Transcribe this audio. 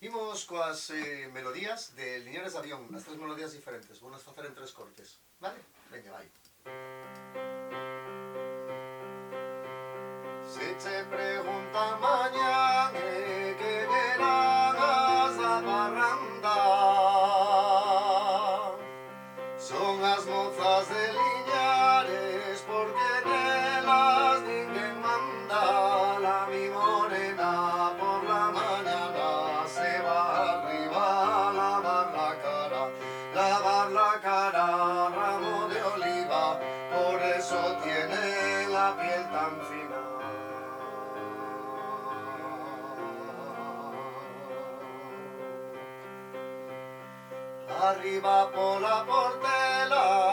Imos coas melodías de Liñares de Avión, as tres melodías diferentes. Vou nas facer en tres cortes, vale? Veña, vai. Se che preguntan mañán que verán as da parranda, son as mozas de Liñares porque nelas ninguén manda. La mi morena por la mañana se va arriba a lavar la cara, ramo de oliva, por eso tiene la piel tan fina. Arriba pola portela